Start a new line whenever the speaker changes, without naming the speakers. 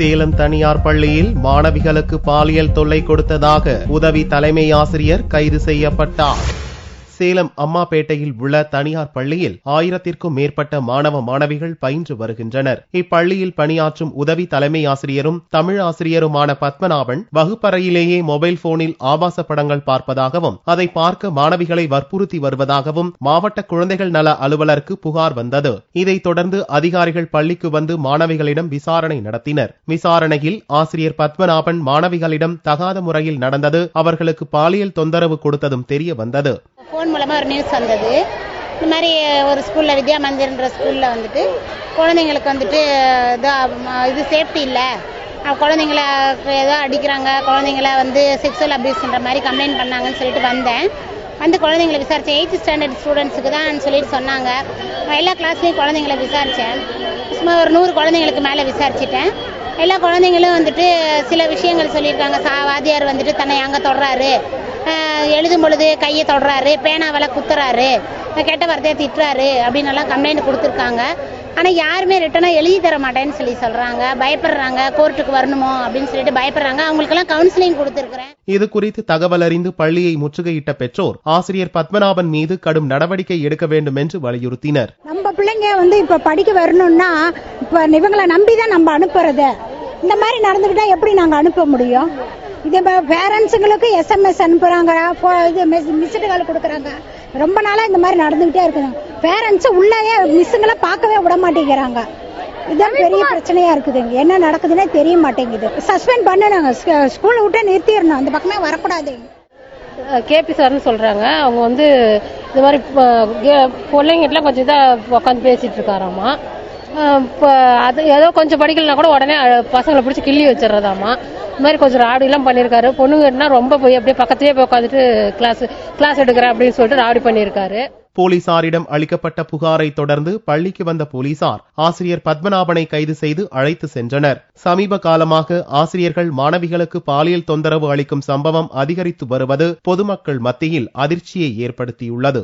சேலம் தனியார் பள்ளியில் மாணவிகளுக்கு பாலியல் தொல்லை கொடுத்ததாக உதவி தலைமை ஆசிரியர் கைது செய்யப்பட்டார். சேலம் அம்மாபேட்டையில் உள்ள தனியார் பள்ளியில் 1000க்கும் மேற்பட்ட மாணவ மாணவிகள் பயின்று வருகின்றனர். இப்பள்ளியில் பணியாற்றும் உதவி தலைமை ஆசிரியரும் தமிழ் ஆசிரியருமான பத்மநாபன் வகுப்பறையிலேயே மொபைல் போனில் ஆபாச படங்கள் பார்ப்பதாகவும் அதை பார்க்க மாணவிகளை வற்புறுத்தி வருவதாகவும் மாவட்ட குழந்தைகள் நல அலுவலருக்கு புகார் வந்தது. இதைத் தொடர்ந்து அதிகாரிகள் பள்ளிக்கு வந்து மாணவிகளிடம் விசாரணை நடத்தினர். விசாரணையில் ஆசிரியர் பத்மநாபன் மாணவிகளிடம் தகாத முறையில் நடந்தது, அவர்களுக்கு பாலியல் தொந்தரவு கொடுத்ததும் தெரிய வந்தது.
ஃபோன் மூலமாக ஒரு நியூஸ் வந்தது. இந்த மாதிரி ஒரு ஸ்கூலில் வித்யா மந்திர்ன்ற ஸ்கூலில் வந்துட்டு குழந்தைங்களுக்கு வந்துட்டு இது சேஃப்டி இல்லை, குழந்தைங்கள ஏதோ அடிக்கிறாங்க, குழந்தைங்கள வந்து செக்ஷுவல் அபியூஸ்ன்ற மாதிரி கம்ப்ளைண்ட் பண்ணாங்கன்னு சொல்லிட்டு வந்தேன். வந்து குழந்தைங்களை விசாரித்தேன். 8th ஸ்டாண்டர்ட் ஸ்டூடெண்ட்ஸுக்கு தான் சொல்லிட்டு சொன்னாங்க. எல்லா கிளாஸ்லேயும் குழந்தைங்கள விசாரித்தேன். சும்மா ஒரு 100 குழந்தைங்களுக்கு மேலே விசாரிச்சிட்டேன். எல்லா குழந்தைங்களும் வந்துட்டு சில விஷயங்கள் சொல்லியிருக்காங்க. வாத்தியார் வந்துட்டு தன்னை அங்கே தொடுறாரு, எழுதும் பொழுது கையை தொடுறாரு, பேனாவெல்லாம் குத்துறாரு, கெட்ட வார்த்தையை திட்டுறாரு அப்படின்னு எல்லாம் கம்ப்ளைண்ட் கொடுத்துருக்காங்க. ஆனால் யாருமே ரிட்டனாக எழுதி தர மாட்டேன்னு சொல்றாங்க. பயப்படுறாங்க, கோர்ட்டுக்கு வரணுமோ அப்படின்னு சொல்லிட்டு பயப்படுறாங்க. அவங்களுக்கெல்லாம் கவுன்சிலிங் கொடுத்துருக்கிறேன்.
இது குறித்து தகவல் அறிந்து பள்ளியை முற்றுகையிட்ட பெற்றோர் ஆசிரியர் பத்மநாபன் மீது கடும் நடவடிக்கை எடுக்க வேண்டும் என்று வலியுறுத்தினர்.
நம்ம பிள்ளைங்க வந்து இப்ப படிக்க வரணும்னா இப்ப இவங்களை நம்பிதான் நம்ம அனுப்புறது. இந்த மாதிரி நடந்துகிட்டா எப்படி நாங்க அனுப்ப முடியும்? இதே பேரண்ட்ஸுங்களுக்கு SMS அனுப்புறாங்க, இது மிஸ்டு கால் கொடுக்குறாங்க. ரொம்ப நாளா இந்த மாதிரி நடந்துகிட்டே இருக்குது. பேரண்ட்ஸ் உள்ளே மிஸ்ஸுங்களை பார்க்கவே விட மாட்டேங்கிறாங்க. இதுதான் பெரிய பிரச்சனையா இருக்குது. என்ன நடக்குதுன்னே தெரிய மாட்டேங்குது. சஸ்பெண்ட் பண்ணணுங்க, ஸ்கூலை விட்டு நிறுத்திடணும், அந்த பக்கமே வரக்கூடாது.
கேபி சார்னு சொல்றாங்க. அவங்க வந்து இந்த மாதிரி பிள்ளைங்கிட்டலாம் கொஞ்சம் இதாக உட்காந்து பேசிட்டு இருக்காராமா. இப்போ அது ஏதோ கொஞ்சம் படிக்கலனா கூட உடனே பசங்களை பிடிச்சி கிள்ளி வச்சிடறதாமா. இந்த மாதிரி கொஞ்சம் ராவடிலாம் பண்ணியிருக்காரு. பொண்ணுங்கன்னா ரொம்ப போய் அப்படியே பக்கத்திலே போய் உட்காந்துட்டு கிளாஸ் எடுக்கிறேன் அப்படின்னு சொல்லிட்டு ராவடி பண்ணியிருக்காரு.
போலீசாரிடம் அளிக்கப்பட்ட புகாரை தொடர்ந்து பள்ளிக்கு வந்த போலீசார் ஆசிரியர் பத்மநாபனை கைது செய்து அழைத்து சென்றனர். சமீப காலமாக ஆசிரியர்கள் மாணவிகளுக்கு பாலியல் தொந்தரவு அளிக்கும் சம்பவம் அதிகரித்து வருவது பொதுமக்கள் மத்தியில் அதிர்ச்சியை ஏற்படுத்தியுள்ளது.